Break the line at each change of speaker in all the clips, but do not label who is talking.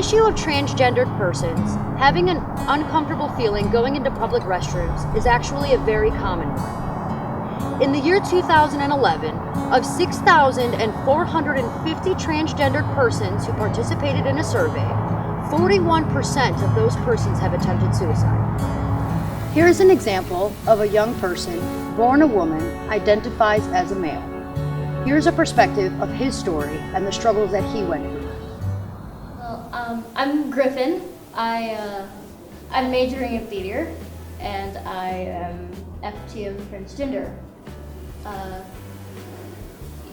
issue of transgendered persons having an uncomfortable feeling going into public restrooms is actually a very common one. In the year 2011, of 6,450 transgendered persons who participated in a survey, 41% of those persons have attempted suicide. Here's an example of a young person, born a woman, identifies as a male. Here's a perspective of his story and the struggles that he went through.
Well, I'm Griffin. I'm majoring in theater, and I am FTM transgender.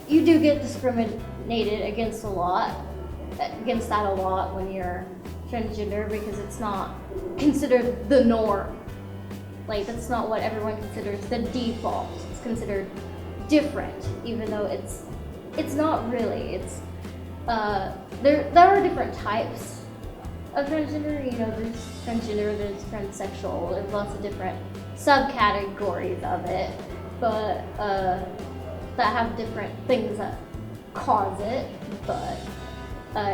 You do get discriminated against that a lot when you're transgender, because it's not considered the norm. Like, that's not what everyone considers the default. It's considered different, even though it's not really. It's there are different types of transgender. You know, there's transgender, there's transsexual, there's lots of different subcategories of it, but that have different things that cause it, but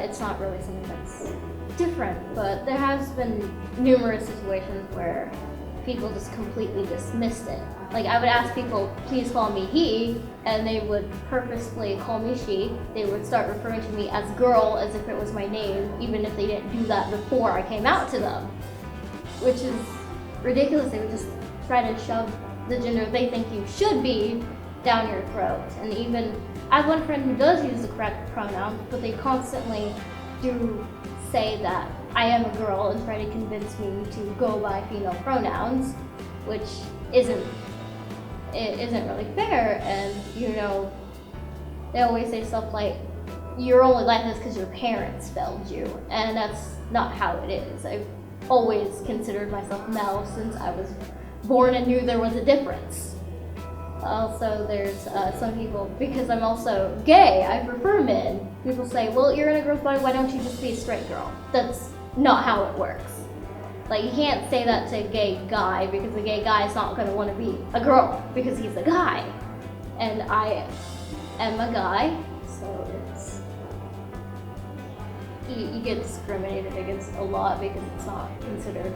it's not really something that's different. But there has been numerous situations where people just completely dismissed it. Like, I would ask people, please call me he, and they would purposefully call me she. They would start referring to me as girl as if it was my name, even if they didn't do that before I came out to them, which is ridiculous. They would just try to shove the gender they think you should be down your throat. And even, I have one friend who does use the correct pronoun, but they constantly do say that I am a girl and try to convince me to go by female pronouns, which isn't really fair. And, you know, they always say stuff like, you're only like this because your parents failed you, and that's not how it is. I've always considered myself male since I was born and knew there was a difference. Also, there's some people, because I'm also gay, I prefer men. People say, well, you're in a girl's body, why don't you just be a straight girl? That's not how it works. Like, you can't say that to a gay guy, because a gay guy is not going to want to be a girl because he's a guy. And I am a guy, so it's, you get discriminated against a lot because it's not considered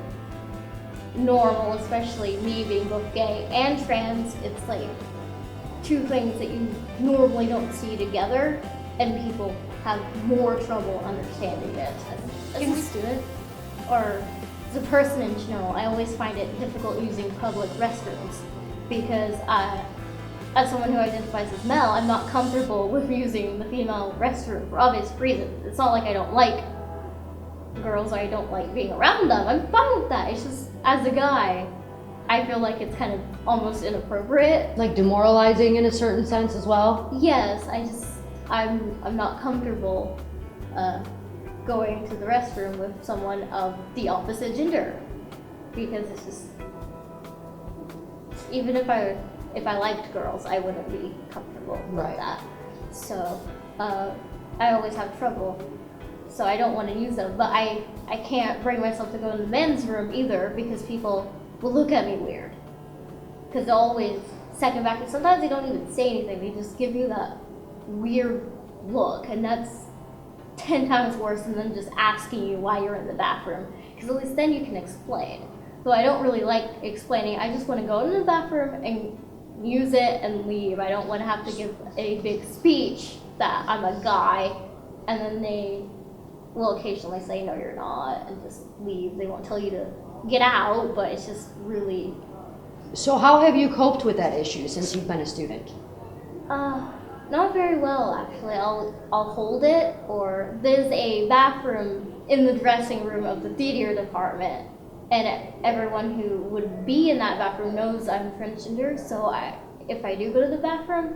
normal, especially me being both gay and trans. It's like two things that you normally don't see together, and people have more trouble understanding it. As a student, or as a person in general, I always find it difficult using public restrooms, because as someone who identifies as male, I'm not comfortable with using the female restroom for obvious reasons. It's not like I don't like girls or I don't like being around them. I'm fine with that. It's just, as a guy, I feel like it's kind of almost inappropriate.
Like demoralizing in a certain sense as well?
Yes, I'm not comfortable going to the restroom with someone of the opposite gender, because it's just, even if I liked girls, I wouldn't be comfortable with that. So I always have trouble. So I don't want to use them, but I can't bring myself to go in the men's room either, because people will look at me weird. Because they'll always second back, and sometimes they don't even say anything, they just give you that weird look, and that's 10 times worse than them just asking you why you're in the bathroom, because at least then you can explain. So I don't really like explaining. I just want to go into the bathroom and use it and leave. I don't want to have to give a big speech that I'm a guy, and then they will occasionally say, no, you're not, and just leave. They won't tell you to get out, but it's just really...
So how have you coped with that issue since you've been a student?
Not very well, actually. I'll hold it, or there's a bathroom in the dressing room of the theater department, and everyone who would be in that bathroom knows I'm transgender, so if I do go to the bathroom,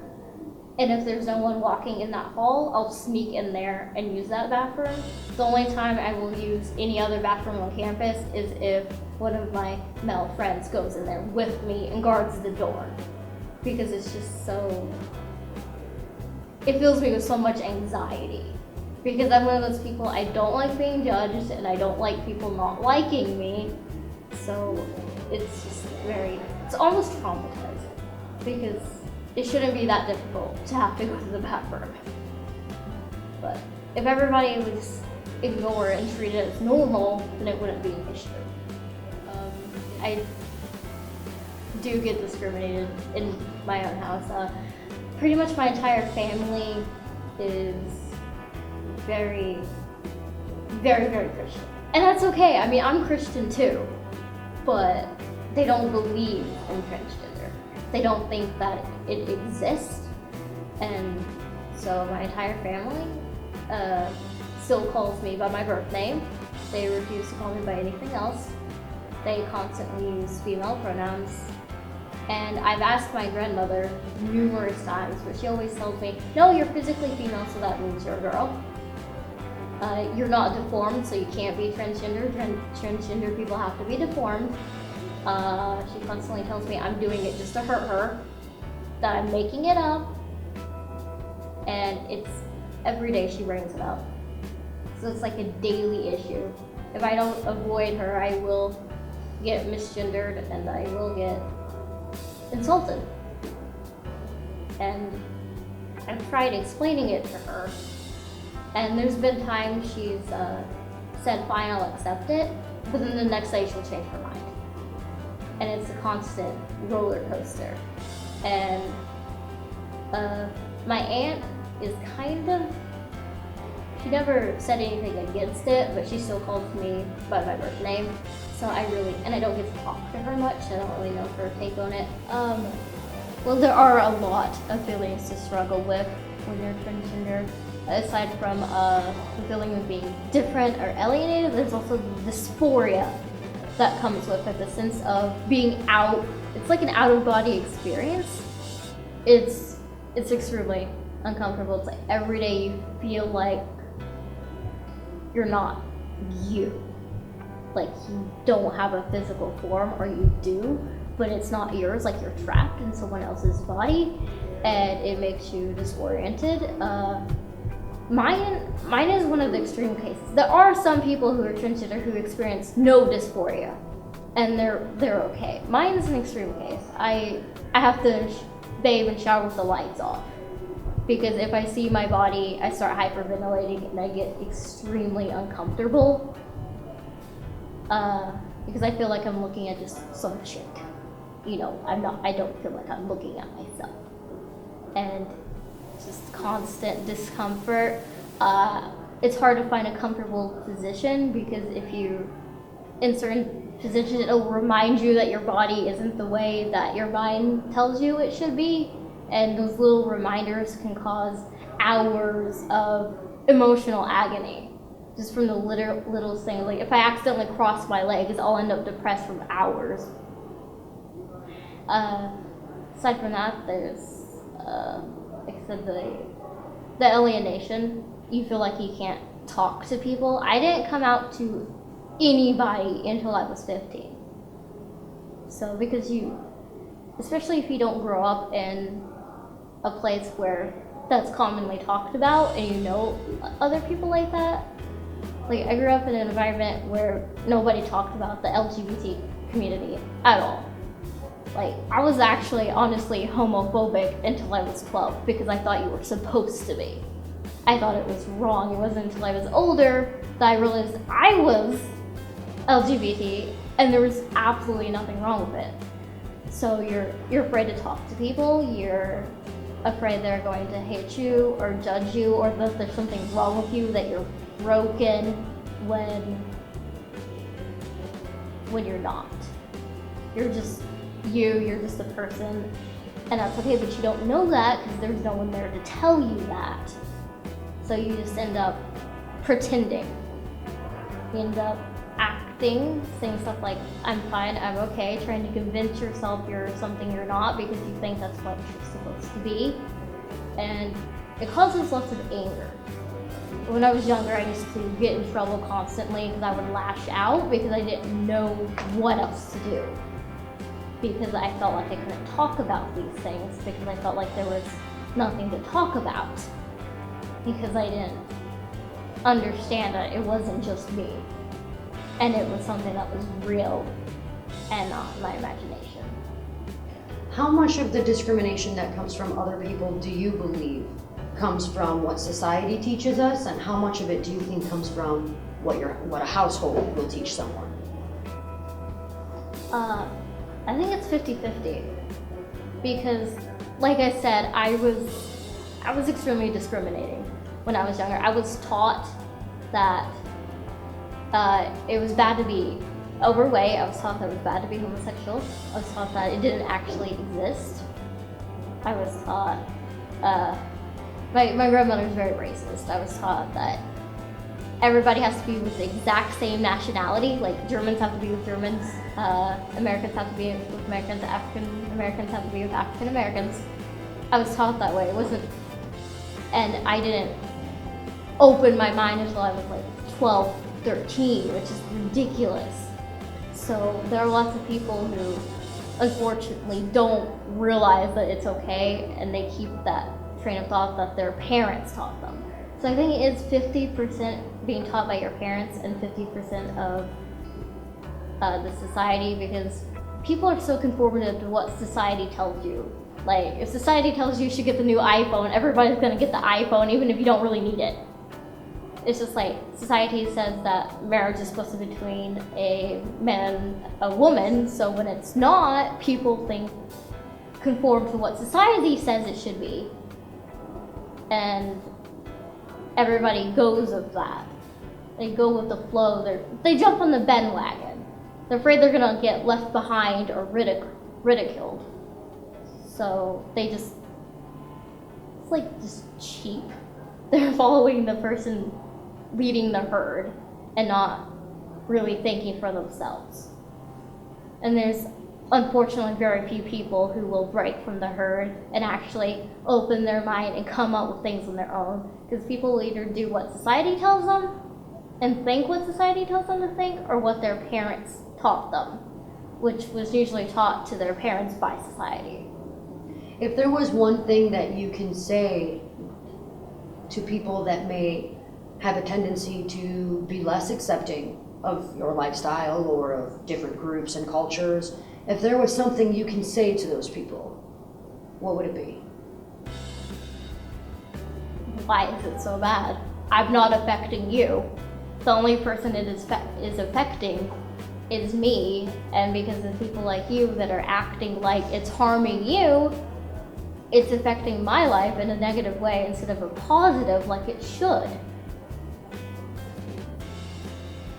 and if there's no one walking in that hall, I'll sneak in there and use that bathroom. The only time I will use any other bathroom on campus is if one of my male friends goes in there with me and guards the door, because it's just so... It fills me with so much anxiety, because I'm one of those people, I don't like being judged, and I don't like people not liking me, so it's just it's almost traumatizing, because it shouldn't be that difficult to have to go to the bathroom. But if everybody was ignore it and treat it as normal, then it wouldn't be an issue. I do get discriminated in my own house. Pretty much my entire family is very, very, very Christian. And that's okay. I mean, I'm Christian too, but they don't believe in transgender. They don't think that it exists. And so my entire family still calls me by my birth name. They refuse to call me by anything else. They constantly use female pronouns. And I've asked my grandmother numerous times, but she always tells me, no, you're physically female, so that means you're a girl. You're not deformed, so you can't be transgender. Transgender people have to be deformed. She constantly tells me I'm doing it just to hurt her, that I'm making it up, and it's every day she brings it up. So it's like a daily issue. If I don't avoid her, I will get misgendered and I will get insulted. And I've tried explaining it to her, and there's been times she's said fine, I'll accept it, but then the next day she'll change her mind. And it's a constant roller coaster. And my aunt is kind of, she never said anything against it, but she still calls me by my birth name. So I don't get to talk to her much. I don't really know her take on it. Well, there are a lot of feelings to struggle with when you're transgender. Aside from the feeling of being different or alienated, there's also the dysphoria that comes with it, the sense of being out. It's like an out-of-body experience. It's extremely uncomfortable. It's like every day you feel like you're not you. Like you don't have a physical form, or you do, but it's not yours, like you're trapped in someone else's body, and it makes you disoriented. Mine is one of the extreme cases. There are some people who are transgender who experience no dysphoria, and they're okay. Mine is an extreme case. I have to bathe and shower with the lights off, because if I see my body, I start hyperventilating and I get extremely uncomfortable. Because I feel like I'm looking at just some chick. You know, I don't feel like I'm looking at myself. And just constant discomfort. It's hard to find a comfortable position, because if you, in certain positions, it'll remind you that your body isn't the way that your mind tells you it should be. And those little reminders can cause hours of emotional agony. Just from the little things. Like if I accidentally cross my legs, I'll end up depressed for hours. Aside from that, there's, like I said, the alienation. You feel like you can't talk to people. I didn't come out to anybody until I was 15. So because especially if you don't grow up in a place where that's commonly talked about and you know other people like that. Like, I grew up in an environment where nobody talked about the LGBT community at all. Like, I was actually honestly homophobic until I was 12, because I thought you were supposed to be. I thought it was wrong. It wasn't until I was older that I realized I was LGBT and there was absolutely nothing wrong with it. So you're afraid to talk to people, you're afraid they're going to hate you or judge you, or that there's something wrong with you, that you're broken when you're not. You're just you're just a person, and that's okay, but you don't know that because there's no one there to tell you that. So you just end up pretending. You end up acting, saying stuff like, I'm fine, I'm okay, trying to convince yourself you're something you're not because you think that's what you're supposed to be. And it causes lots of anger. When I was younger, I used to get in trouble constantly because I would lash out because I didn't know what else to do. Because I felt like I couldn't talk about these things, because I felt like there was nothing to talk about. Because I didn't understand that it wasn't just me. And it was something that was real and not my imagination.
How much of the discrimination that comes from other people do you believe comes from what society teaches us, and how much of it do you think comes from what a household will teach someone?
I think it's 50-50 because, like I said, I was extremely discriminating when I was younger. I was taught that it was bad to be overweight. I was taught that it was bad to be homosexual. I was taught that it didn't actually exist. I was taught, my grandmother was very racist. I was taught that everybody has to be with the exact same nationality, like Germans have to be with Germans, Americans have to be with Americans, African Americans have to be with African Americans. I was taught that way. It wasn't, and I didn't open my mind until I was like 12, 13, which is ridiculous. So there are lots of people who unfortunately don't realize that it's okay, and they keep that train of thought that their parents taught them. So I think it is 50% being taught by your parents and 50% of the society, because people are so conformative to what society tells you. Like, if society tells you should get the new iPhone, everybody's gonna get the iPhone even if you don't really need it. It's just like society says that marriage is supposed to be between a man and a woman, so when it's not, people conform to what society says it should be. And everybody goes with that. They go with the flow. They jump on the bandwagon. They're afraid they're gonna get left behind or ridiculed. So it's like just cheap. They're following the person leading the herd and not really thinking for themselves. And there's unfortunately very few people who will break from the herd and actually open their mind and come up with things on their own. Because people will either do what society tells them and think what society tells them to think, or what their parents taught them, which was usually taught to their parents by society.
If there was one thing that you can say to people that may have a tendency to be less accepting of your lifestyle or of different groups and cultures, if there was something you can say to those people, what would it be?
Why is it so bad? I'm not affecting you. The only person it is affecting is me, and because of people like you that are acting like it's harming you, it's affecting my life in a negative way instead of a positive like it should.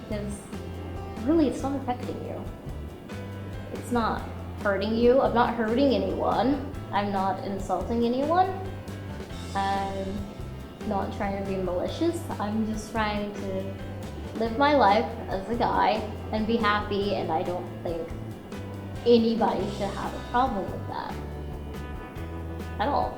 Because really it's not affecting you. It's not hurting you. I'm not hurting anyone. I'm not insulting anyone. I'm not trying to be malicious. I'm just trying to live my life as a guy and be happy, and I don't think anybody should have a problem with that at all.